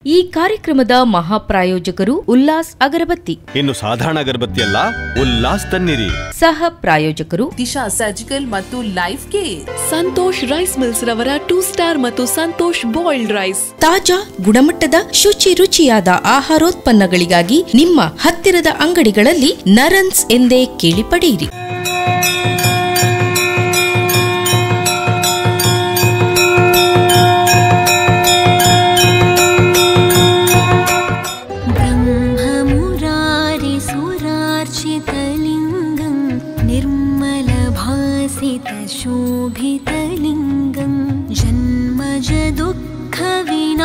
ಈ ಕಾರ್ಯಕ್ರಮದ ಮಹಾಪ್ರಾಯೋಜಕರು ಉಲ್ಲಾಸ್ ಅಗರಬತ್ತಿ. ಇನ್ನು ಸಾಧಾರಣ ಅಗರಬತ್ತಿ ಅಲ್ಲ, ಉಲ್ಲಾಸ್ ತನ್ನಿರಿ. ಸಹ ಪ್ರಾಯೋಜಕರು ದಿಶಾ ಸರ್ಜಿಕಲ್ ಮತ್ತು life care. Santosh rice mills ರವರ 2 ಸ್ಟಾರ್ ಮತ್ತು ಸಂತೋಷ್ ಬಾಯ್ಲ್ಡ್ ರೈಸ್. ತಾಜಾ ಗುಣಮಟ್ಟದ ಶುಚಿ ರುಚಿಯಾದ ಆಹಾರೋತ್ಪನ್ನಗಳಿಗಾಗಿ ನಿಮ್ಮ ಹತ್ತಿರದ ಅಂಗಡಿಗಳಲ್ಲಿ ನರನ್ಸ್ ಎಂದೇ ಕೇಳಿ ಪಡೆಯಿರಿ. शोभितलिङ्गं जन्मज दुःखविनाशकलिङ्गं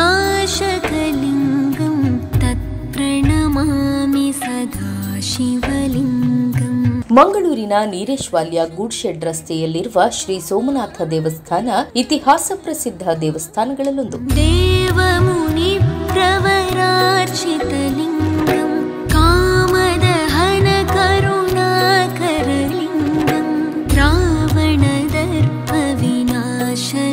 तत्प्रणमामि सदा शिवलिङ्गं. ಮಂಗಳೂರಿನ ನೀರೇಶ್ವಾಲ್ಯ ಗೂಡ್ ಶೆಡ್ ರಸ್ತೆಯಲ್ಲಿರುವ ಶ್ರೀ ಸೋಮನಾಥ ದೇವಸ್ಥಾನ ಇತಿಹಾಸ ಪ್ರಸಿದ್ಧ ದೇವಸ್ಥಾನಗಳಲ್ಲೊಂದು. ದೇವಮುನಿ ಪ್ರವರಾರ್ಚಿತಲಿಂಗಂ ಕಾಮದಹನ ಕರುಣಾಕರಲಿಂಗಂ ರಾವಣದರ್ಪ ವಿನಾಶನಲಿಂಗಂ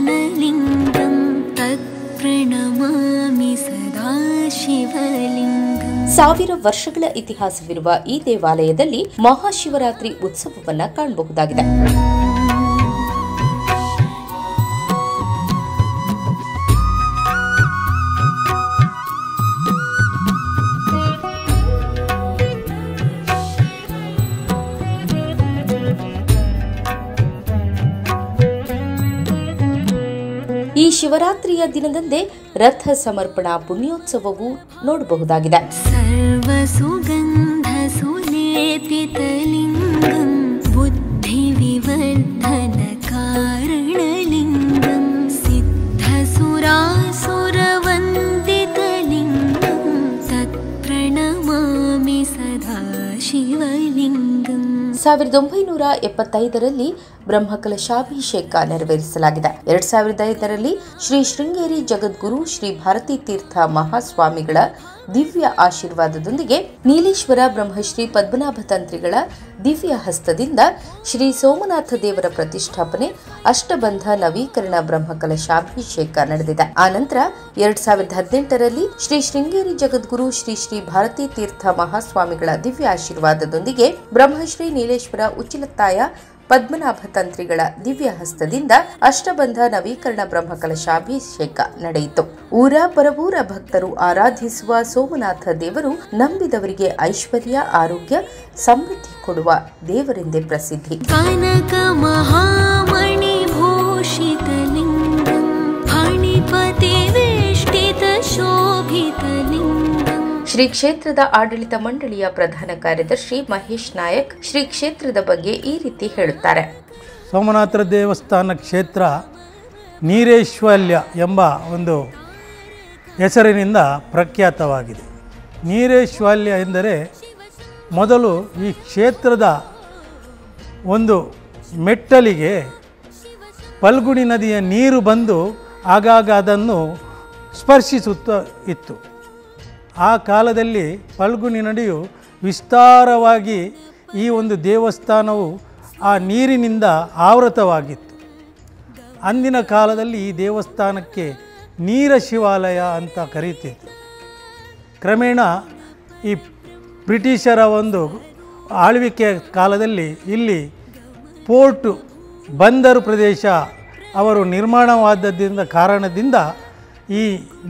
ತತ್ಪ್ರಣಮಾಮಿ ಸದಾ ಶಿವಲಿಂಗಂ. 1000 ವರ್ಷಗಳ ಇತಿಹಾಸವಿರುವ ಈ ದೇವಾಲಯದಲ್ಲಿ ಮಹಾಶಿವರಾತ್ರಿ ಉತ್ಸವವನ್ನ ಕಾಣಬಹುದಾಗಿದೆ. ಈ ಶಿವರಾತ್ರಿಯ ದಿನದಂದೇ ರಥ ಸಮರ್ಪಣಾ ಪುಣ್ಯೋತ್ಸವವು ನೋಡಬಹುದಾಗಿದೆ. ಸರ್ವ ಸುಗಂಧ ಸುಲೇಪಿತಲಿಂಗಂ ಬುದ್ಧಿ ವಿವರ್ಧನ ಕಾರಣಲಿಂಗಂ ಸಿದ್ಧ ಸುರಾಸುರವಂದಿತಲಿಂಗಂ ತತ್ಪ್ರಣಮಾಮಿ ಸದಾ ಶಿವಲಿಂಗಂ. 1975ರಲ್ಲಿ ಬ್ರಹ್ಮಕಲಶಾಭಿಷೇಕ ನೆರವೇರಿಸಲಾಗಿದೆ. 2005ರಲ್ಲಿ ಶ್ರೀ ಶೃಂಗೇರಿ ಜಗದ್ಗುರು ಶ್ರೀ ಭಾರತೀ ತೀರ್ಥ ಮಹಾಸ್ವಾಮಿಗಳ ದಿವ್ಯ ಆಶೀರ್ವಾದದೊಂದಿಗೆ ನೀಲೇಶ್ವರ ಬ್ರಹ್ಮಶ್ರೀ ಪದ್ಮನಾಭ ತಂತ್ರಿಗಳ ದಿವ್ಯ ಹಸ್ತದಿಂದ ಶ್ರೀ ಸೋಮನಾಥ ದೇವರ ಪ್ರತಿಷ್ಠಾಪನೆ ಅಷ್ಟಬಂಧ ನವೀಕರಣ ಬ್ರಹ್ಮಕಲಶಾಭಿಷೇಕ ನಡೆದಿದೆ. ಆನಂತರ 2018ರಲ್ಲಿ ಶ್ರೀ ಶೃಂಗೇರಿ ಜಗದ್ಗುರು ಶ್ರೀ ಶ್ರೀ ಭಾರತೀ ತೀರ್ಥ ಮಹಾಸ್ವಾಮಿಗಳ ದಿವ್ಯ ಆಶೀರ್ವಾದದೊಂದಿಗೆ ಬ್ರಹ್ಮಶ್ರೀ ನೀಲೇಶ್ವರ ಉಚ್ಚಿಲತ್ತಾಯ ಪದ್ಮನಾಭ ತಂತ್ರಿಗಳ ದಿವ್ಯ ಹಸ್ತದಿಂದ ಅಷ್ಟಬಂಧ ನವೀಕರಣ ಬ್ರಹ್ಮಕಲಶಾಭಿಷೇಕ ನಡೆಯಿತು. ಊರ ಪರವೂರ ಭಕ್ತರು ಆರಾಧಿಸುವ ಸೋಮನಾಥ ದೇವರು ನಂಬಿದವರಿಗೆ ಐಶ್ವರ್ಯ, ಆರೋಗ್ಯ, ಸಮೃದ್ಧಿ ಕೊಡುವ ದೇವರೆಂದೇ ಪ್ರಸಿದ್ಧಿ. ಕನಕ ಮಹಾಮಣಿ ಭೂಷಿತಲಿಂಗಂ ಫಣಿಪತಿ ವೇಷ್ಟಿತ ಶೋಭಿತಲಿಂಗಂ. ಶ್ರೀ ಕ್ಷೇತ್ರದ ಆಡಳಿತ ಮಂಡಳಿಯ ಪ್ರಧಾನ ಕಾರ್ಯದರ್ಶಿ ಮಹೇಶ್ ನಾಯಕ್ ಶ್ರೀ ಕ್ಷೇತ್ರದ ಬಗ್ಗೆ ಈ ರೀತಿ ಹೇಳುತ್ತಾರೆ. ಸೋಮನಾಥ ದೇವಸ್ಥಾನ ಕ್ಷೇತ್ರ ನೀರೇಶ್ವಾಲ್ಯ ಎಂಬ ಒಂದು ಹೆಸರಿನಿಂದ ಪ್ರಖ್ಯಾತವಾಗಿದೆ. ನೀರೇಶ್ವಾಲ್ಯ ಎಂದರೆ ಮೊದಲು ಈ ಕ್ಷೇತ್ರದ ಒಂದು ಮೆಟ್ಟಲಿಗೆ ಫಲ್ಗುಣಿ ನದಿಯ ನೀರು ಬಂದು ಆಗಾಗ ಅದನ್ನು ಸ್ಪರ್ಶಿಸುತ್ತಾ ಇತ್ತು. ಆ ಕಾಲದಲ್ಲಿ ಫಲ್ಗುಣಿ ನದಿಯು ವಿಸ್ತಾರವಾಗಿ ಈ ಒಂದು ದೇವಸ್ಥಾನವು ಆ ನೀರಿನಿಂದ ಆವೃತವಾಗಿತ್ತು. ಅಂದಿನ ಕಾಲದಲ್ಲಿ ಈ ದೇವಸ್ಥಾನಕ್ಕೆ ನೀರ ಶಿವಾಲಯ ಅಂತ ಕರೀತಿತ್ತು. ಕ್ರಮೇಣ ಈ ಬ್ರಿಟಿಷರ ಒಂದು ಆಳ್ವಿಕೆ ಕಾಲದಲ್ಲಿ ಇಲ್ಲಿ ಪೋರ್ಟು ಬಂದರು ಪ್ರದೇಶ ಅವರು ನಿರ್ಮಾಣವಾದದ್ದರಿಂದ ಕಾರಣದಿಂದ ಈ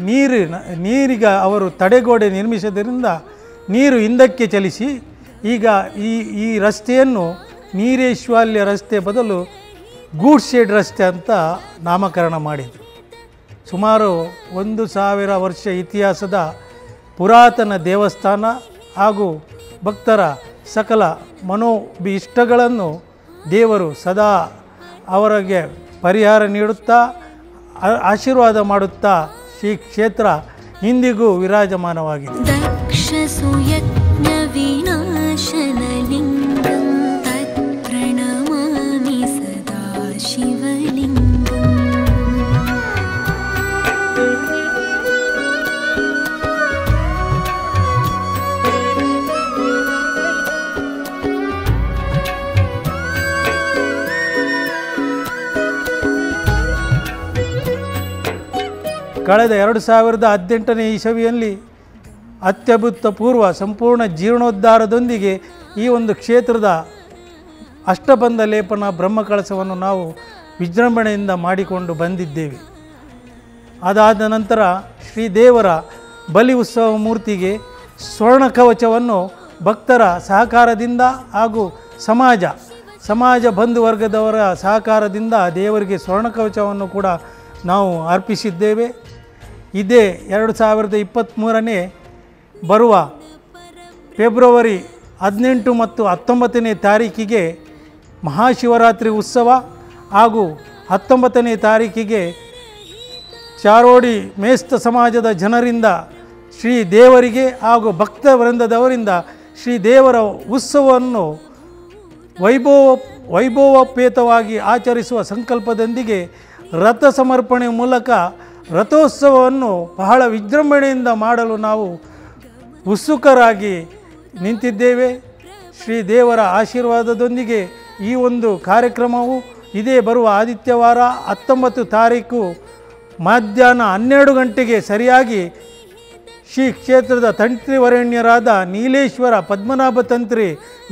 ನೀರಿಗೆ ಅವರು ತಡೆಗೋಡೆ ನಿರ್ಮಿಸೋದ್ರಿಂದ ನೀರು ಹಿಂದಕ್ಕೆ ಚಲಿಸಿ ಈಗ ಈ ರಸ್ತೆಯನ್ನು ನೀರೇಶ್ವಾಲ್ಯ ರಸ್ತೆ ಬದಲು ಗೂಡ್ ಶೆಡ್ ರಸ್ತೆ ಅಂತ ನಾಮಕರಣ ಮಾಡಿದರು. ಸುಮಾರು 1000 ವರ್ಷ ಇತಿಹಾಸದ ಪುರಾತನ ದೇವಸ್ಥಾನ ಹಾಗೂ ಭಕ್ತರ ಸಕಲ ಮನೋಭೀಷ್ಟಗಳನ್ನು ದೇವರು ಸದಾ ಅವರಿಗೆ ಪರಿಹಾರ ನೀಡುತ್ತಾ ಆಶೀರ್ವಾದ ಮಾಡುತ್ತಾ ಶ್ರೀ ಕ್ಷೇತ್ರ ಇಂದಿಗೂ ವಿರಾಜಮಾನವಾಗಿದೆ. ದಕ್ಷ ಸುಯಜ್ಞ ವಿನಾಶನಲಿಂಗಂ ತತ್ಪ್ರಣಮಾಮಿ ಸದಾ ಶಿವಲಿಂಗಂ. ಕಳೆದ 2018ನೇ ಇಸವಿಯಲ್ಲಿ ಅತ್ಯಭೂತಪೂರ್ವ ಸಂಪೂರ್ಣ ಜೀರ್ಣೋದ್ಧಾರದೊಂದಿಗೆ ಈ ಒಂದು ಕ್ಷೇತ್ರದ ಅಷ್ಟಬಂಧ ಲೇಪನ ಬ್ರಹ್ಮಕಳಶವನ್ನು ನಾವು ವಿಜೃಂಭಣೆಯಿಂದ ಮಾಡಿಕೊಂಡು ಬಂದಿದ್ದೇವೆ. ಅದಾದ ನಂತರ ಶ್ರೀದೇವರ ಬಲಿ ಉತ್ಸವ ಮೂರ್ತಿಗೆ ಸ್ವರ್ಣ ಕವಚವನ್ನು ಭಕ್ತರ ಸಹಕಾರದಿಂದ ಹಾಗೂ ಸಮಾಜ ಬಂಧುವರ್ಗದವರ ಸಹಕಾರದಿಂದ ದೇವರಿಗೆ ಸ್ವರ್ಣ ಕವಚವನ್ನು ಕೂಡ ನಾವು ಅರ್ಪಿಸಿದ್ದೇವೆ. ಇದೇ 2023ನೇ ಬರುವ ಫೆಬ್ರವರಿ 18 ಮತ್ತು 19ನೇ ತಾರೀಕಿಗೆ ಮಹಾಶಿವರಾತ್ರಿ ಉತ್ಸವ ಹಾಗೂ 19ನೇ ತಾರೀಕಿಗೆ ಚಾರೋಡಿ ಮೇಸ್ತ ಸಮಾಜದ ಜನರಿಂದ ಶ್ರೀ ದೇವರಿಗೆ ಹಾಗೂ ಭಕ್ತ ವೃಂದದವರಿಂದ ಶ್ರೀ ದೇವರ ಉತ್ಸವವನ್ನು ವೈಭವೋಪೇತವಾಗಿ ಆಚರಿಸುವ ಸಂಕಲ್ಪದೊಂದಿಗೆ ರಥ ಸಮರ್ಪಣೆ ಮೂಲಕ ರಥೋತ್ಸವವನ್ನು ಬಹಳ ವಿಜೃಂಭಣೆಯಿಂದ ಮಾಡಲು ನಾವು ಉತ್ಸುಕರಾಗಿ ನಿಂತಿದ್ದೇವೆ. ಶ್ರೀ ದೇವರ ಆಶೀರ್ವಾದದೊಂದಿಗೆ ಈ ಒಂದು ಕಾರ್ಯಕ್ರಮವು ಇದೇ ಬರುವ ಆದಿತ್ಯವಾರ 19 ತಾರೀಕು ಮಧ್ಯಾಹ್ನ 12 ಗಂಟೆಗೆ ಸರಿಯಾಗಿ ಶ್ರೀ ಕ್ಷೇತ್ರದ ತಂತ್ರಿವರೆಣ್ಯರಾದ ನೀಲೇಶ್ವರ ಪದ್ಮನಾಭ ತಂತ್ರಿ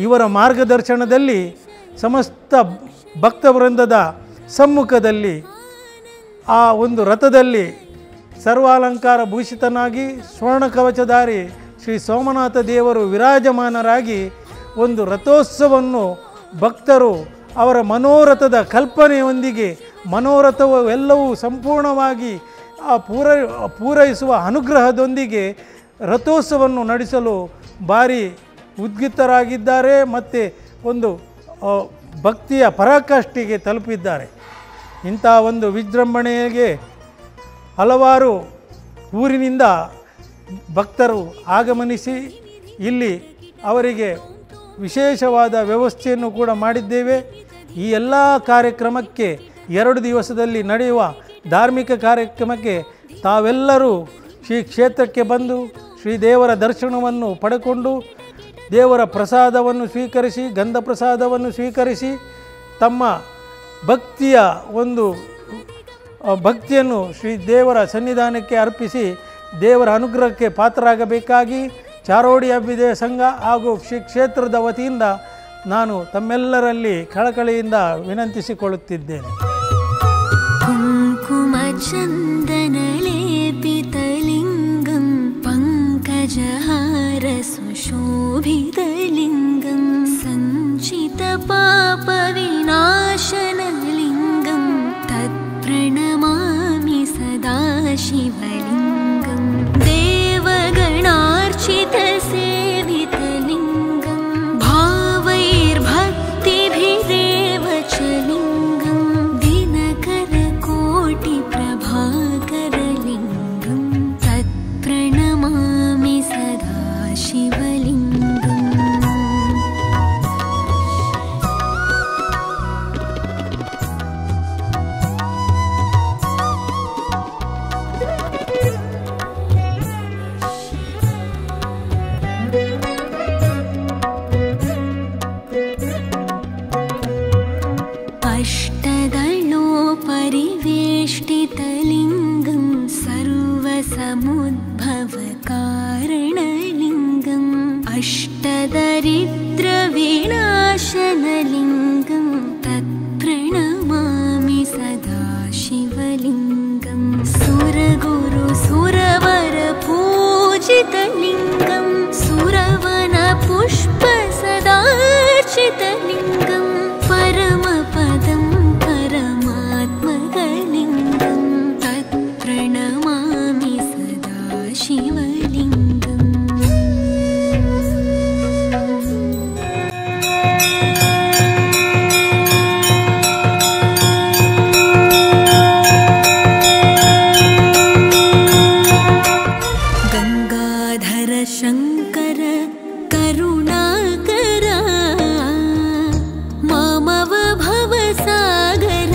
ಇವರ ಮಾರ್ಗದರ್ಶನದಲ್ಲಿ ಸಮಸ್ತ ಭಕ್ತವೃಂದದ ಸಮ್ಮುಖದಲ್ಲಿ ಆ ಒಂದು ರಥದಲ್ಲಿ ಸರ್ವಾಲಂಕಾರ ಭೂಷಿತನಾಗಿ ಸ್ವರ್ಣ ಕವಚಧಾರಿ ಶ್ರೀ ಸೋಮನಾಥ ದೇವರು ವಿರಾಜಮಾನರಾಗಿ ಒಂದು ರಥೋತ್ಸವವನ್ನು ಭಕ್ತರು ಅವರ ಮನೋರಥದ ಕಲ್ಪನೆಯೊಂದಿಗೆ ಮನೋರಥವು ಎಲ್ಲವೂ ಸಂಪೂರ್ಣವಾಗಿ ಪೂರೈಸುವ ಅನುಗ್ರಹದೊಂದಿಗೆ ರಥೋತ್ಸವವನ್ನು ನಡೆಸಲು ಭಾರಿ ಉದ್ಯುಕ್ತರಾಗಿದ್ದಾರೆ ಮತ್ತು ಒಂದು ಭಕ್ತಿಯ ಪರಾಕಾಷ್ಠೆಗೆ ತಲುಪಿದ್ದಾರೆ. ಇಂಥ ಒಂದು ವಿಜೃಂಭಣೆಗೆ ಹಲವಾರು ಊರಿನಿಂದ ಭಕ್ತರು ಆಗಮನಿಸಿ ಇಲ್ಲಿ ಅವರಿಗೆ ವಿಶೇಷವಾದ ವ್ಯವಸ್ಥೆಯನ್ನು ಕೂಡ ಮಾಡಿದ್ದೇವೆ. ಈ ಎಲ್ಲ ಕಾರ್ಯಕ್ರಮಕ್ಕೆ 2 ದಿವಸದಲ್ಲಿ ನಡೆಯುವ ಧಾರ್ಮಿಕ ಕಾರ್ಯಕ್ರಮಕ್ಕೆ ತಾವೆಲ್ಲರೂ ಶ್ರೀ ಕ್ಷೇತ್ರಕ್ಕೆ ಬಂದು ಶ್ರೀದೇವರ ದರ್ಶನವನ್ನು ಪಡೆದುಕೊಂಡು ದೇವರ ಪ್ರಸಾದವನ್ನು ಸ್ವೀಕರಿಸಿ ಗಂಧ ಪ್ರಸಾದವನ್ನು ಸ್ವೀಕರಿಸಿ ತಮ್ಮ ಭಕ್ತಿಯನ್ನು ಶ್ರೀ ದೇವರ ಸನ್ನಿಧಾನಕ್ಕೆ ಅರ್ಪಿಸಿ ದೇವರ ಅನುಗ್ರಹಕ್ಕೆ ಪಾತ್ರರಾಗಬೇಕಾಗಿ ಚಾರೋಡಿ ಅಭ್ಯುದಯ ಸಂಘ ಹಾಗೂ ಶ್ರೀ ಕ್ಷೇತ್ರದ ವತಿಯಿಂದ ನಾನು ತಮ್ಮೆಲ್ಲರಲ್ಲಿ ಕಳಕಳಿಯಿಂದ ವಿನಂತಿಸಿಕೊಳ್ಳುತ್ತಿದ್ದೇನೆ. कुङ्कुमचन्दनलेपितलिङ्गं पङ्कजहार सुशोभितलिङ्गं सञ्चितपापविनाशनलिङ्गं तत्प्रणमामि सदा शिवलिङ्गं देवगणार्चितसेवितलिङ्गं भावैर्भक्तिभिरेव च लिङ्गं दिनकरकोटिप्रभाकरलिङ्गं तत्प्रणमामि सदा शिवलिङ्गम् अष्टदलोपरिवेष्टितलिङ्गं सर्वसमुद्भवकारणलिङ्गम् अष्टदरिद्रविनाशनलिङ्गं तत्प्रणमामि सदा शिवलिङ्गं सुरगुरुसुरवरपूजितलिङ्गं सुरवनपुष्पसदार्चितलिङ्गं परमपदं परमात्मकलिङ्गं तत्प्रणमामि सदा शिवलिङ्गम् गङ्गाधर शङ्कर करुणाकरा मामव भवसागर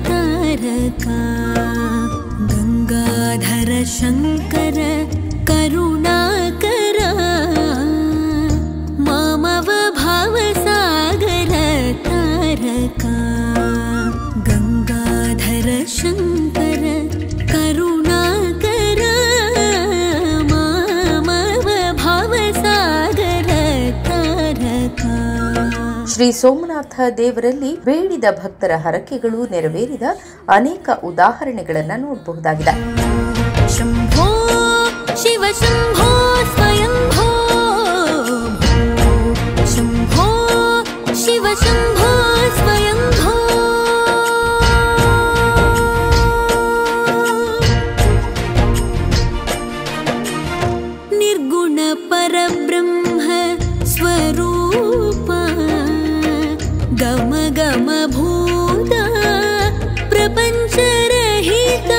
तारका गङ्गाधर शङ्कर ಶ್ರೀ ಸೋಮನಾಥ ದೇವರಲ್ಲಿ ಬೇಡಿದ ಭಕ್ತರ ಹರಕೆಗಳು ನೆರವೇರಿದ ಅನೇಕ ಉದಾಹರಣೆಗಳನ್ನು ನೋಡಬಹುದಾಗಿದೆ. ಶಂಭೋ ಶಿವ ಶಂಭೋ ಸ್ವಯಂಭೋ, ಶಂಭೋ ಶಿವ ಶಂಭೋ ಸ್ವಯಂಭೋ. ನಿರ್ಗುಣ ಪರಬ್ರಹ್ಮ ಸ್ವರೂಪ, ಗಮ ಗಮ ಭೂತ ಪ್ರಪಂಚರಹಿತ.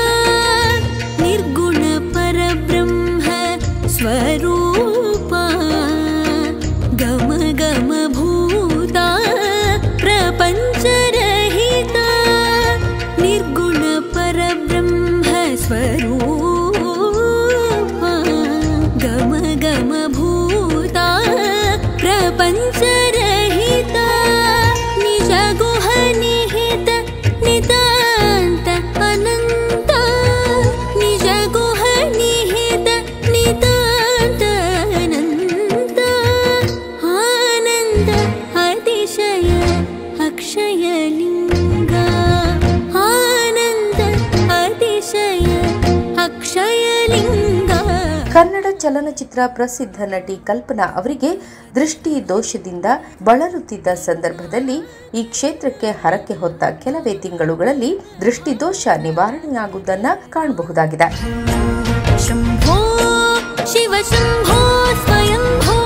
ನಿರ್ಗುಣ ಪರಬ್ರಹ್ಮ ಸ್ವರೂಪ, ಗಮ ಗಮ ಭೂತ ಪ್ರಪಂಚರಹಿತ. ನಿರ್ಗುಣ ಪರಬ್ರಹ್ಮ ಸ್ವರೂಪ, ಗಮ ಗಮ ಭೂತ ಪ್ರಪಂಚರಹಿತ. ನಿಜ ಗುಹ ನಿಹಿತ ನಿತಾಂತ ಅನಂತ, ನಿಜ ಗುಹ ನಿಹಿತ ನಿತಾಂತ ಅನಂತ. ಆನಂದ ಅತಿಶಯ ಅಕ್ಷಯಲಿಂಗ, ಆನಂದ ಅತಿಶಯ ಅಕ್ಷಯಲಿಂಗ. ಕನ್ನಡ ಚಲನಚಿತ್ರ ಪ್ರಸಿದ್ಧ ನಟಿ ಕಲ್ಪನಾ ಅವರಿಗೆ ದೃಷ್ಟಿ ದೋಷದಿಂದ ಬಳಲುತ್ತಿದ್ದ ಸಂದರ್ಭದಲ್ಲಿ ಈ ಕ್ಷೇತ್ರಕ್ಕೆ ಹರಕೆ ಹೊತ್ತ ಕೆಲವೇ ತಿಂಗಳುಗಳಲ್ಲಿ ದೃಷ್ಟಿ ದೋಷ ನಿವಾರಣೆಯಾಗುವುದನ್ನು ಕಾಣಬಹುದಾಗಿದೆ. ಶಂಭೋ ಶಿವ ಶಂಭೋ ಸ್ವಯಂಭೋ,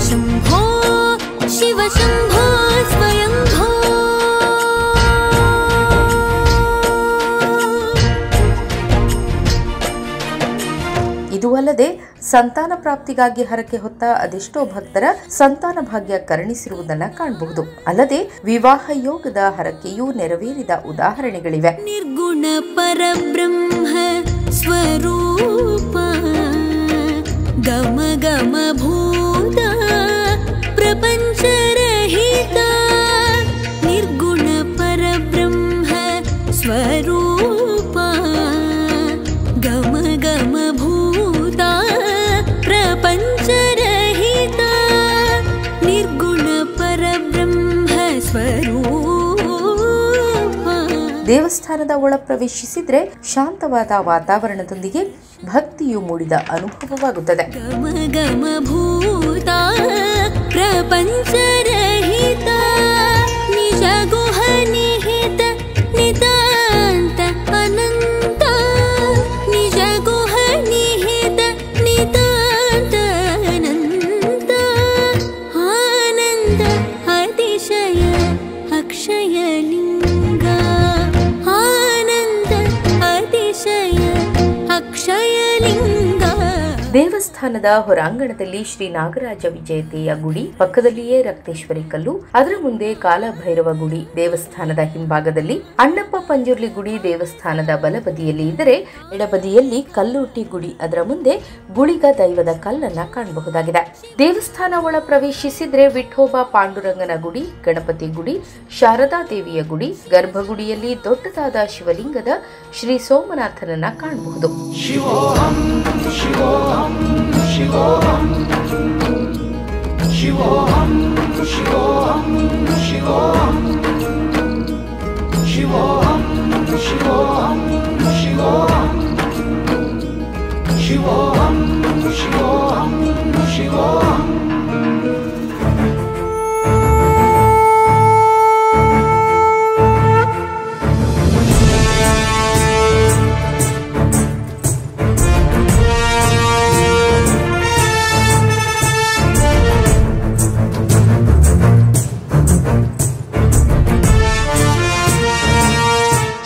ಶಂಭೋ ಶಿವ ಶಂಭೋ ಸ್ವಯಂಭೋ. ಇದು ಅಲ್ಲದೆ ಸಂತಾನ ಪ್ರಾಪ್ತಿಗಾಗಿ ಹರಕೆ ಹೊತ್ತ ಅದೆಷ್ಟೋ ಭಕ್ತರ ಸಂತಾನ ಭಾಗ್ಯ ಕರುಣಿಸಿರುವುದನ್ನು ಕಾಣಬಹುದು. ಅಲ್ಲದೆ ವಿವಾಹ ಯೋಗದ ಹರಕೆಯೂ ನೆರವೇರಿದ ಉದಾಹರಣೆಗಳಿವೆ. ನಿರ್ಗುಣ ಪರಬ್ರಹ್ಮ ಸ್ವರೂಪ, ಗಮ ಗಮ ಭೂತ ಪ್ರಪಂಚರಹಿತ. ನಿರ್ಗುಣ ಪರಬ್ರಹ್ಮ ಸ್ವರೂಪ, ಗಮ ಗಮ ಭೂತ ಪ್ರಪಂಚರಹಿತ. ನಿರ್ಗುಣ ಪರಬ್ರಹ್ಮ ಸ್ವರೂಪ. ದೇವಸ್ಥಾನದ ಒಳ ಪ್ರವೇಶಿಸಿದ್ರೆ ಶಾಂತವಾದ ವಾತಾವರಣದೊಂದಿಗೆ ಭಕ್ತಿಯು ಮೂಡಿದ ಅನುಭವವಾಗುತ್ತದೆ. ಗಮ ಗಮ ಭೂತ ಪ್ರಪಂಚರಹಿತ. ನಿಜ ಗುಹ ನಿಹಿತ ನಿತಾಂತ ಅನಂತ, ನಿಜ ಗುಹ ನಿಹಿತ ನಿತಾಂತ ಅನಂತ. ಆನಂದ ಅತಿಶಯ ಅಕ್ಷಯಲಿಂಗ, ಆನಂದ ಅತಿಶಯ ಅಕ್ಷಯಲಿಂಗ. ದೇವಸ್ಥಾನದ ಹೊರಾಂಗಣದಲ್ಲಿ ಶ್ರೀ ನಾಗರಾಜ ವಿಜಯತೆಯ ಗುಡಿ, ಪಕ್ಕದಲ್ಲಿಯೇ ರಕ್ತೇಶ್ವರಿ ಕಲ್ಲು, ಅದರ ಮುಂದೆ ಕಾಲಭೈರವ ಗುಡಿ. ದೇವಸ್ಥಾನದ ಹಿಂಭಾಗದಲ್ಲಿ ಅಣ್ಣಪ್ಪ ಪಂಜುರ್ಲಿ ಗುಡಿ ದೇವಸ್ಥಾನದ ಬಲಬದಿಯಲ್ಲಿ ಇದ್ದರೆ, ಎಡಬದಿಯಲ್ಲಿ ಕಲ್ಲೂಟಿ ಗುಡಿ, ಅದರ ಮುಂದೆ ಗುಳಿಗ ದೈವದ ಕಲ್ಲನ್ನ ಕಾಣಬಹುದಾಗಿದೆ. ದೇವಸ್ಥಾನ ಒಳ ಪ್ರವೇಶಿಸಿದ್ರೆ ವಿಠೋಬ ಪಾಂಡುರಂಗನ ಗುಡಿ, ಗಣಪತಿ ಗುಡಿ, ಶಾರದಾ ದೇವಿಯ ಗುಡಿ, ಗರ್ಭಗುಡಿಯಲ್ಲಿ ದೊಡ್ಡದಾದ ಶಿವಲಿಂಗದ ಶ್ರೀ ಸೋಮನಾಥನನ್ನ ಕಾಣಬಹುದು.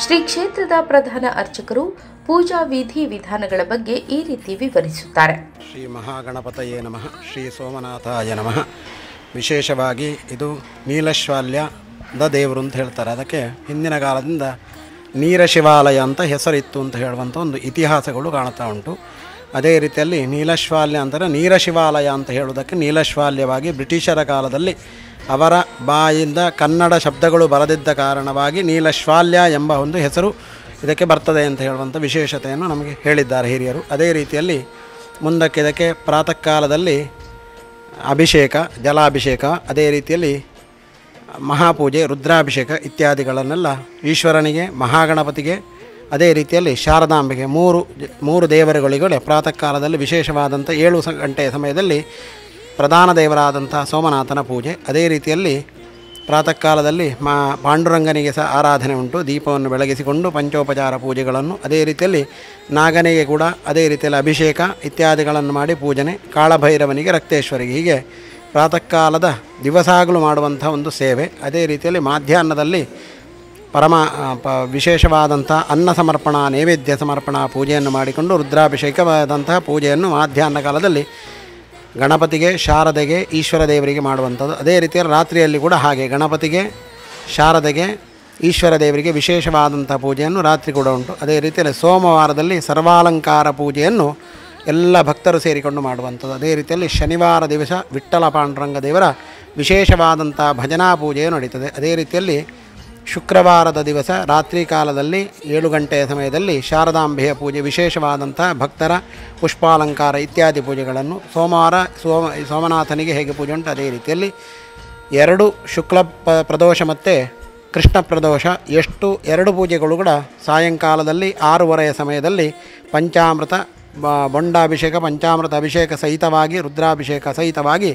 ಶ್ರೀ ಕ್ಷೇತ್ರದ ಪ್ರಧಾನ ಅರ್ಚಕರು ಪೂಜಾ ವಿಧಿ ವಿಧಾನಗಳ ಬಗ್ಗೆ ಈ ರೀತಿ ವಿವರಿಸುತ್ತಾರೆ. ಶ್ರೀ ಮಹಾಗಣಪತಯೇ ನಮಃ, ಶ್ರೀ ಸೋಮನಾಥಾಯ ನಮಃ. ವಿಶೇಷವಾಗಿ ಇದು ನೀಲಶ್ವಾಲ್ಯದ ದೇವರು ಅಂತ ಹೇಳ್ತಾರೆ. ಅದಕ್ಕೆ ಹಿಂದಿನ ಕಾಲದಿಂದ ನೀರ ಶಿವಾಲಯ ಅಂತ ಹೆಸರಿತ್ತು ಅಂತ ಹೇಳುವಂಥ ಒಂದು ಇತಿಹಾಸಗಳು ಕಾಣ್ತಾ ಉಂಟು. ಅದೇ ರೀತಿಯಲ್ಲಿ ನೀಲಶ್ವಾಲ್ಯ ಅಂದರೆ ನೀರ ಶಿವಾಲಯ ಅಂತ ಹೇಳುವುದಕ್ಕೆ ನೀಲಶ್ವಾಲ್ಯವಾಗಿ ಬ್ರಿಟಿಷರ ಕಾಲದಲ್ಲಿ ಅವರ ಬಾಯಿಂದ ಕನ್ನಡ ಶಬ್ದಗಳು ಬರದಿದ್ದ ಕಾರಣವಾಗಿ ನೀಲಶ್ವಾಲ್ಯ ಎಂಬ ಒಂದು ಹೆಸರು ಇದಕ್ಕೆ ಬರ್ತದೆ ಅಂತ ಹೇಳುವಂಥ ವಿಶೇಷತೆಯನ್ನು ನಮಗೆ ಹೇಳಿದ್ದಾರೆ ಹಿರಿಯರು. ಅದೇ ರೀತಿಯಲ್ಲಿ ಮುಂದಕ್ಕೆ ಇದಕ್ಕೆ ಪ್ರಾತಃ ಕಾಲದಲ್ಲಿ ಅಭಿಷೇಕ, ಜಲಾಭಿಷೇಕ, ಅದೇ ರೀತಿಯಲ್ಲಿ ಮಹಾಪೂಜೆ, ರುದ್ರಾಭಿಷೇಕ ಇತ್ಯಾದಿಗಳನ್ನೆಲ್ಲ ಈಶ್ವರನಿಗೆ, ಮಹಾಗಣಪತಿಗೆ, ಅದೇ ರೀತಿಯಲ್ಲಿ ಶಾರದಾಂಬೆಗೆ ಮೂರು ದೇವರುಗಳಿಗೆ ಪ್ರಾತಃ ಕಾಲದಲ್ಲಿ ವಿಶೇಷವಾದಂಥ 7 ಗಂಟೆಯ ಸಮಯದಲ್ಲಿ ಪ್ರಧಾನ ದೇವರಾದಂಥ ಸೋಮನಾಥನ ಪೂಜೆ. ಅದೇ ರೀತಿಯಲ್ಲಿ ಪ್ರಾತಃ ಕಾಲದಲ್ಲಿ ಪಾಂಡುರಂಗನಿಗೆ ಸಹ ಆರಾಧನೆ ಉಂಟು. ದೀಪವನ್ನು ಬೆಳಗಿಸಿಕೊಂಡು ಪಂಚೋಪಚಾರ ಪೂಜೆಗಳನ್ನು, ಅದೇ ರೀತಿಯಲ್ಲಿ ನಾಗನಿಗೆ ಕೂಡ ಅದೇ ರೀತಿಯಲ್ಲಿ ಅಭಿಷೇಕ ಇತ್ಯಾದಿಗಳನ್ನು ಮಾಡಿ ಪೂಜನೆ, ಕಾಳಭೈರವನಿಗೆ, ರಕ್ತೇಶ್ವರಿಗೆ, ಹೀಗೆ ಪ್ರಾತಃ ಕಾಲದ ದಿವಸಾಗಲೂ ಮಾಡುವಂಥ ಒಂದು ಸೇವೆ. ಅದೇ ರೀತಿಯಲ್ಲಿ ಮಾಧ್ಯಾಹ್ನದಲ್ಲಿ ವಿಶೇಷವಾದಂಥ ಅನ್ನ ಸಮರ್ಪಣಾ, ನೈವೇದ್ಯ ಸಮರ್ಪಣಾ ಪೂಜೆಯನ್ನು ಮಾಡಿಕೊಂಡು ರುದ್ರಾಭಿಷೇಕವಾದಂತಹ ಪೂಜೆಯನ್ನು ಮಾಧ್ಯಾಹ್ನ ಕಾಲದಲ್ಲಿ ಗಣಪತಿಗೆ, ಶಾರದೆಗೆ, ಈಶ್ವರ ದೇವರಿಗೆ ಮಾಡುವಂಥದ್ದು. ಅದೇ ರೀತಿಯಲ್ಲಿ ರಾತ್ರಿಯಲ್ಲಿ ಕೂಡ ಹಾಗೆ ಗಣಪತಿಗೆ, ಶಾರದೆಗೆ, ಈಶ್ವರ ದೇವರಿಗೆ ವಿಶೇಷವಾದಂಥ ಪೂಜೆಯನ್ನು ರಾತ್ರಿ ಕೂಡ ಉಂಟು. ಅದೇ ರೀತಿಯಲ್ಲಿ ಸೋಮವಾರದಲ್ಲಿ ಸರ್ವಾಲಂಕಾರ ಪೂಜೆಯನ್ನು ಎಲ್ಲ ಭಕ್ತರು ಸೇರಿಕೊಂಡು ಮಾಡುವಂಥದ್ದು. ಅದೇ ರೀತಿಯಲ್ಲಿ ಶನಿವಾರ ದಿವಸ ವಿಠ್ಠಲ ಪಾಂಡುರಂಗ ದೇವರ ವಿಶೇಷವಾದಂಥ ಭಜನಾ ಪೂಜೆಯು ನಡೀತದೆ. ಅದೇ ರೀತಿಯಲ್ಲಿ ಶುಕ್ರವಾರದ ದಿವಸ ರಾತ್ರಿ ಕಾಲದಲ್ಲಿ 7 ಗಂಟೆಯ ಸಮಯದಲ್ಲಿ ಶಾರದಾಂಬೆಯ ಪೂಜೆ, ವಿಶೇಷವಾದಂಥ ಭಕ್ತರ ಪುಷ್ಪಾಲಂಕಾರ ಇತ್ಯಾದಿ ಪೂಜೆಗಳನ್ನು ಸೋಮನಾಥನಿಗೆ ಹೇಗೆ ಪೂಜೆ ಉಂಟು ಅದೇ ರೀತಿಯಲ್ಲಿ 2 ಶುಕ್ಲ ಪ್ರದೋಷ ಮತ್ತು ಕೃಷ್ಣ ಪ್ರದೋಷ 2 ಪೂಜೆಗಳು ಕೂಡ ಸಾಯಂಕಾಲದಲ್ಲಿ 6:30ಯ ಸಮಯದಲ್ಲಿ ಪಂಚಾಮೃತ ಬೊಂಡಾಭಿಷೇಕ, ಪಂಚಾಮೃತ ಅಭಿಷೇಕ ಸಹಿತವಾಗಿ, ರುದ್ರಾಭಿಷೇಕ ಸಹಿತವಾಗಿ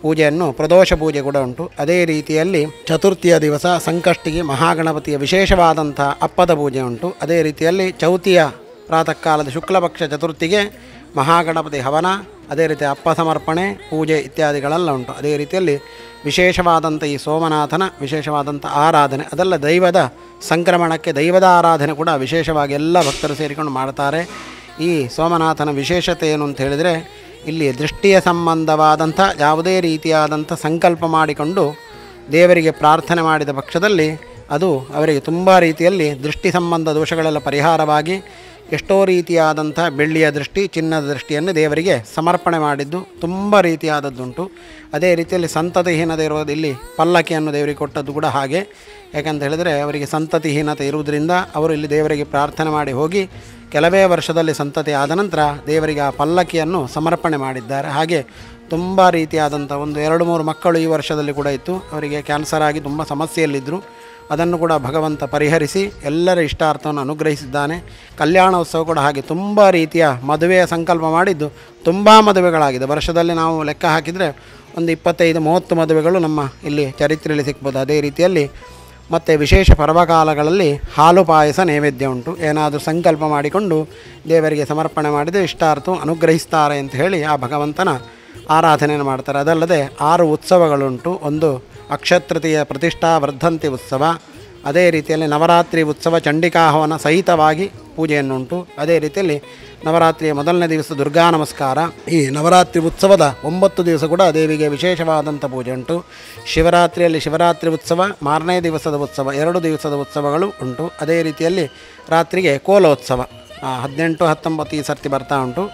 ಪೂಜೆಯನ್ನು, ಪ್ರದೋಷ ಪೂಜೆ ಕೂಡ ಉಂಟು. ಅದೇ ರೀತಿಯಲ್ಲಿ ಚತುರ್ಥಿಯ ದಿವಸ ಸಂಕಷ್ಟಿಗೆ ಮಹಾಗಣಪತಿಯ ವಿಶೇಷವಾದಂಥ ಅಪ್ಪದ ಪೂಜೆ ಉಂಟು. ಅದೇ ರೀತಿಯಲ್ಲಿ ಚೌತಿಯ ಪ್ರಾತಃ ಕಾಲದ ಶುಕ್ಲಪಕ್ಷ ಚತುರ್ಥಿಗೆ ಮಹಾಗಣಪತಿ ಹವನ, ಅದೇ ರೀತಿ ಅಪ್ಪ ಸಮರ್ಪಣೆ ಪೂಜೆ ಇತ್ಯಾದಿಗಳೆಲ್ಲ ಉಂಟು. ಅದೇ ರೀತಿಯಲ್ಲಿ ವಿಶೇಷವಾದಂಥ ಈ ಸೋಮನಾಥನ ವಿಶೇಷವಾದಂಥ ಆರಾಧನೆ, ಅದೆಲ್ಲ ದೈವದ ಸಂಕ್ರಮಣಕ್ಕೆ ದೈವದ ಆರಾಧನೆ ಕೂಡ ವಿಶೇಷವಾಗಿ ಎಲ್ಲ ಭಕ್ತರು ಸೇರಿಕೊಂಡು ಮಾಡ್ತಾರೆ. ಈ ಸೋಮನಾಥನ ವಿಶೇಷತೆ ಏನು ಅಂತ ಹೇಳಿದರೆ, ಇಲ್ಲಿ ದೃಷ್ಟಿಯ ಸಂಬಂಧವಾದಂಥ ಯಾವುದೇ ರೀತಿಯಾದಂಥ ಸಂಕಲ್ಪ ಮಾಡಿಕೊಂಡು ದೇವರಿಗೆ ಪ್ರಾರ್ಥನೆ ಮಾಡಿದ ಪಕ್ಷದಲ್ಲಿ ಅದು ಅವರಿಗೆ ತುಂಬ ರೀತಿಯಲ್ಲಿ ದೃಷ್ಟಿ ಸಂಬಂಧ ದೋಷಗಳೆಲ್ಲ ಪರಿಹಾರವಾಗಿ ಎಷ್ಟೋ ರೀತಿಯಾದಂಥ ಬೆಳ್ಳಿಯ ದೃಷ್ಟಿ, ಚಿನ್ನದ ದೃಷ್ಟಿಯನ್ನು ದೇವರಿಗೆ ಸಮರ್ಪಣೆ ಮಾಡಿದ್ದು ತುಂಬ ರೀತಿಯಾದದ್ದುಂಟು. ಅದೇ ರೀತಿಯಲ್ಲಿ ಸಂತತಿಹೀನತೆ ಇರೋದು, ಇಲ್ಲಿ ಪಲ್ಲಕ್ಕಿಯನ್ನು ದೇವರಿಗೆ ಕೊಟ್ಟದ್ದು ಕೂಡ ಹಾಗೆ. ಯಾಕಂತ ಹೇಳಿದರೆ ಅವರಿಗೆ ಸಂತತಿಹೀನತೆ ಇರುವುದರಿಂದ ಅವರು ಇಲ್ಲಿ ದೇವರಿಗೆ ಪ್ರಾರ್ಥನೆ ಮಾಡಿ ಹೋಗಿ ಕೆಲವೇ ವರ್ಷದಲ್ಲಿ ಸಂತತಿ ಆದ ನಂತರ ದೇವರಿಗೆ ಆ ಪಲ್ಲಕ್ಕಿಯನ್ನು ಸಮರ್ಪಣೆ ಮಾಡಿದ್ದಾರೆ. ಹಾಗೆ ತುಂಬ ರೀತಿಯಾದಂಥ 1-2-3 ಮಕ್ಕಳು ಈ ವರ್ಷದಲ್ಲಿ ಕೂಡ ಇತ್ತು. ಅವರಿಗೆ ಕ್ಯಾನ್ಸರ್ ಆಗಿ ತುಂಬ ಸಮಸ್ಯೆಯಲ್ಲಿದ್ದರು. ಅದನ್ನು ಕೂಡ ಭಗವಂತ ಪರಿಹರಿಸಿ ಎಲ್ಲರ ಇಷ್ಟಾರ್ಥವನ್ನು ಅನುಗ್ರಹಿಸಿದ್ದಾನೆ. ಕಲ್ಯಾಣೋತ್ಸವ ಕೂಡ ಹಾಗೆ ತುಂಬ ರೀತಿಯ ಮದುವೆಯ ಸಂಕಲ್ಪ ಮಾಡಿದ್ದು ತುಂಬ ಮದುವೆಗಳಾಗಿದೆ. ವರ್ಷದಲ್ಲಿ ನಾವು ಲೆಕ್ಕ ಹಾಕಿದರೆ 25-30 ಮದುವೆಗಳು ನಮ್ಮ ಇಲ್ಲಿ ಚರಿತ್ರೆಯಲ್ಲಿ ಸಿಗ್ಬೋದು. ಅದೇ ರೀತಿಯಲ್ಲಿ ಮತ್ತು ವಿಶೇಷ ಪರ್ವಕಾಲಗಳಲ್ಲಿ ಹಾಲು ಪಾಯಸ ನೈವೇದ್ಯ ಉಂಟು. ಏನಾದರೂ ಸಂಕಲ್ಪ ಮಾಡಿಕೊಂಡು ದೇವರಿಗೆ ಸಮರ್ಪಣೆ ಮಾಡಿದರೆ ಇಷ್ಟಾರ್ಥ ಅನುಗ್ರಹಿಸ್ತಾರೆ ಅಂತ ಹೇಳಿ ಆ ಭಗವಂತನ ಆರಾಧನೆಯನ್ನು ಮಾಡ್ತಾರೆ. ಅದಲ್ಲದೆ 6 ಉತ್ಸವಗಳುಂಟು. ಒಂದು ಅಕ್ಷತೃತೀಯ ಪ್ರತಿಷ್ಠಾ ವರ್ಧಂತಿ ಉತ್ಸವ, ಅದೇ ರೀತಿಯಲ್ಲಿ ನವರಾತ್ರಿ ಉತ್ಸವ ಚಂಡಿಕಾಹವನ ಸಹಿತವಾಗಿ ಪೂಜೆಯನ್ನುಂಟು. ಅದೇ ರೀತಿಯಲ್ಲಿ ನವರಾತ್ರಿಯ ಮೊದಲನೇ ದಿವಸ ದುರ್ಗಾ ನಮಸ್ಕಾರ. ಈ ನವರಾತ್ರಿ ಉತ್ಸವದ 9 ದಿವಸ ಕೂಡ ದೇವಿಗೆ ವಿಶೇಷವಾದಂಥ ಪೂಜೆ ಉಂಟು. ಶಿವರಾತ್ರಿಯಲ್ಲಿ ಶಿವರಾತ್ರಿ ಉತ್ಸವ, ಮಾರನೇ ದಿವಸದ ಉತ್ಸವ, 2 ದಿವಸದ ಉತ್ಸವಗಳು ಉಂಟು. ಅದೇ ರೀತಿಯಲ್ಲಿ ರಾತ್ರಿಗೆ ಕೋಲೋತ್ಸವ 18, 19 ಈ ಸರ್ತಿ ಬರ್ತಾ ಉಂಟು.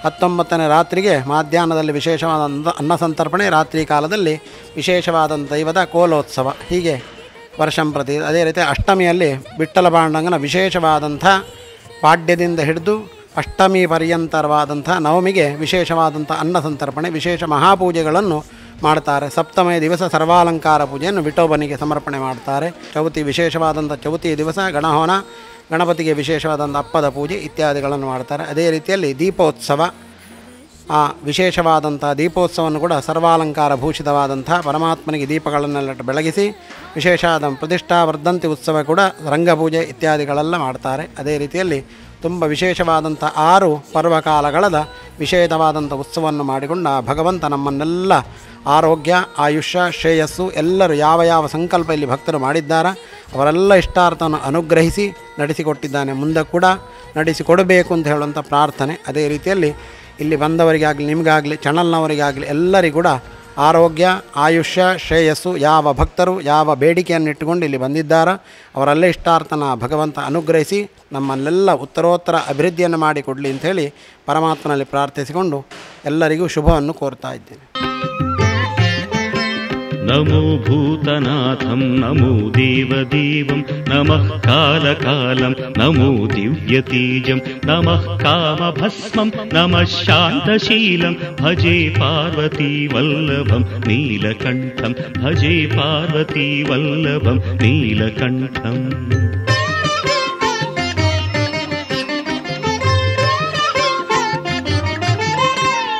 19ನೇ ರಾತ್ರಿಗೆ ಮಾಧ್ಯಾಹ್ನದಲ್ಲಿ ವಿಶೇಷವಾದಂಥ ಅನ್ನಸಂತರ್ಪಣೆ, ರಾತ್ರಿ ಕಾಲದಲ್ಲಿ ವಿಶೇಷವಾದಂಥ ದೈವದ ಕೋಲೋತ್ಸವ, ಹೀಗೆ ವರ್ಷಂಪ್ರತಿ. ಅದೇ ರೀತಿ ಅಷ್ಟಮಿಯಲ್ಲಿ ವಿಠ್ಠಲ ಪಾಂಡುರಂಗನ ವಿಶೇಷವಾದಂಥ ಪಾಡ್ಯದಿಂದ ಹಿಡಿದು ಅಷ್ಟಮಿ ಪರ್ಯಂತರವಾದಂಥ ನವಮಿಗೆ ವಿಶೇಷವಾದಂಥ ಅನ್ನಸಂತರ್ಪಣೆ, ವಿಶೇಷ ಮಹಾಪೂಜೆಗಳನ್ನು ಮಾಡ್ತಾರೆ. ಸಪ್ತಮಯ ದಿವಸ ಸರ್ವಾಲಂಕಾರ ಪೂಜೆಯನ್ನು ವಿಠೋಬನಿಗೆ ಸಮರ್ಪಣೆ ಮಾಡ್ತಾರೆ. ಚೌತಿ ವಿಶೇಷವಾದಂಥ ಚೌತಿಯ ದಿವಸ ಗಣಹೋನ, ಗಣಪತಿಗೆ ವಿಶೇಷವಾದಂಥ ಅಪ್ಪದ ಪೂಜೆ ಇತ್ಯಾದಿಗಳನ್ನು ಮಾಡ್ತಾರೆ. ಅದೇ ರೀತಿಯಲ್ಲಿ ದೀಪೋತ್ಸವ, ಆ ವಿಶೇಷವಾದಂಥ ದೀಪೋತ್ಸವವನ್ನು ಕೂಡ ಸರ್ವಾಲಂಕಾರ ಭೂಷಿತವಾದಂಥ ಪರಮಾತ್ಮನಿಗೆ ದೀಪಗಳನ್ನೆಲ್ಲ ಬೆಳಗಿಸಿ ವಿಶೇಷವಾದ ಪ್ರತಿಷ್ಠಾ ವರ್ಧಂತಿ ಉತ್ಸವ ಕೂಡ ರಂಗಪೂಜೆ ಇತ್ಯಾದಿಗಳೆಲ್ಲ ಮಾಡ್ತಾರೆ. ಅದೇ ರೀತಿಯಲ್ಲಿ ತುಂಬ ವಿಶೇಷವಾದಂಥ 6 ಪರ್ವಕಾಲಗಳದ ವಿಶೇಷವಾದಂಥ ಉತ್ಸವವನ್ನು ಮಾಡಿಕೊಂಡು ಆ ಭಗವಂತ ನಮ್ಮನ್ನೆಲ್ಲ ಆರೋಗ್ಯ, ಆಯುಷ್ಯ, ಶ್ರೇಯಸ್ಸು ಎಲ್ಲರೂ ಯಾವ ಯಾವ ಸಂಕಲ್ಪ ಇಲ್ಲಿ ಭಕ್ತರು ಮಾಡಿದ್ದಾರೆ ಅವರೆಲ್ಲ ಇಷ್ಟಾರ್ಥವನ್ನು ಅನುಗ್ರಹಿಸಿ ನಡೆಸಿಕೊಟ್ಟಿದ್ದಾನೆ. ಮುಂದೆ ಕೂಡ ನಡೆಸಿಕೊಡಬೇಕು ಅಂತ ಹೇಳುವಂಥ ಪ್ರಾರ್ಥನೆ. ಅದೇ ರೀತಿಯಲ್ಲಿ ಇಲ್ಲಿ ಬಂದವರಿಗಾಗಲಿ, ನಿಮಗಾಗಲಿ, ಚಾನಲ್ನವರಿಗಾಗಲಿ ಎಲ್ಲರಿಗೂ ಕೂಡ ಆರೋಗ್ಯ, ಆಯುಷ್ಯ, ಶ್ರೇಯಸ್ಸು ಯಾವ ಭಕ್ತರು ಯಾವ ಬೇಡಿಕೆಯನ್ನು ಇಟ್ಟುಕೊಂಡು ಇಲ್ಲಿ ಬಂದಿದ್ದಾರೋ ಅವರೆಲ್ಲ ಇಷ್ಟಾರ್ಥನ ಭಗವಂತ ಅನುಗ್ರಹಿಸಿ ನಮ್ಮನ್ನೆಲ್ಲ ಉತ್ತರೋತ್ತರ ಅಭಿವೃದ್ಧಿಯನ್ನು ಮಾಡಿಕೊಡಲಿ ಅಂಥೇಳಿ ಪರಮಾತ್ಮನಲ್ಲಿ ಪ್ರಾರ್ಥಿಸಿಕೊಂಡು ಎಲ್ಲರಿಗೂ ಶುಭವನ್ನು ಕೋರ್ತಾ ಇದ್ದೇನೆ. नमो भूतनाथं नमो देवदेवं नमः कालकालं नमो दिव्यतेजं नमः कामभस्मं नमः शान्तशीलं भजे पार्वती वल्लभं नीलकण्ठं भजे पार्वती वल्लभं नीलकण्ठम्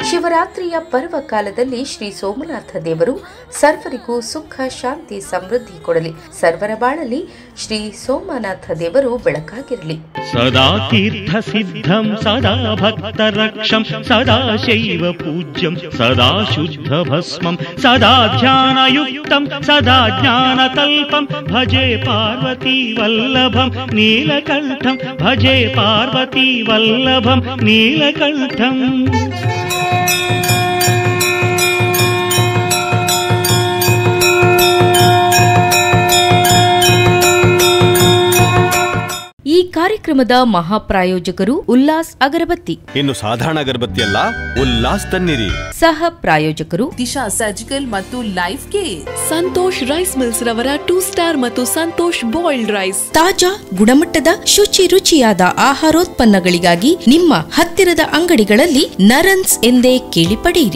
ಶಿವರಾತ್ರಿಯ ಪರ್ವ ಕಾಲದಲ್ಲಿ ಶ್ರೀ ಸೋಮನಾಥ ದೇವರು ಸರ್ವರಿಗೂ ಸುಖ ಶಾಂತಿ ಸಮೃದ್ಧಿ ಕೊಡಲಿ. ಸರ್ವರ ಬಾಳಲಿ ಶ್ರೀ ಸೋಮನಾಥ ದೇವರು ಬೆಳಕಾಗಿರಲಿ. ಸದಾ ತೀರ್ಥ ಸಿದ್ಧಂ ಸದಾ ಭಕ್ತ ರಕ್ಷಂ ಸದಾ ಶೈವ ಪೂಜ್ಯಂ ಸದಾ ಶುದ್ಧ ಭಸ್ಮಂ ಸದಾ ಧ್ಯಾನಯುಕ್ತಂ ಸದಾ ಜ್ಞಾನಕಲ್ಪಂ ಭಜೆ ಪಾರ್ವತಿ ವಲ್ಲಭಂ ನೀಲಕಂಠಂ ಭಜೆ ಪಾರ್ವತಿ ವಲ್ಲಭಂ ನೀಲಕಂಠಂ. ಈ ಕಾರ್ಯಕ್ರಮದ ಮಹಾಪ್ರಾಯೋಜಕರು ಉಲ್ಲಾಸ್ ಅಗರಬತ್ತಿ. ಇನ್ನು ಸಾಧಾರಣ ಅಗರಬತ್ತಿ ಅಲ್ಲ, ಉಲ್ಲಾಸ್ ತನ್ನಿರಿ. ಸಹ ಪ್ರಾಯೋಜಕರು ದಿಶಾ ಸರ್ಜಿಕಲ್ ಮತ್ತು life care. Santosh rice mills ರವರ 2 ಸ್ಟಾರ್ ಮತ್ತು ಸಂತೋಷ್ ಬಾಯ್ಲ್ಡ್ ರೈಸ್. ತಾಜಾ ಗುಣಮಟ್ಟದ ಶುಚಿ ರುಚಿಯಾದ ಆಹಾರೋತ್ಪನ್ನಗಳಿಗಾಗಿ ನಿಮ್ಮ ಹತ್ತಿರದ ಅಂಗಡಿಗಳಲ್ಲಿ ನರನ್ಸ್ ಎಂದೇ ಕೇಳಿ ಪಡೆಯಿರಿ.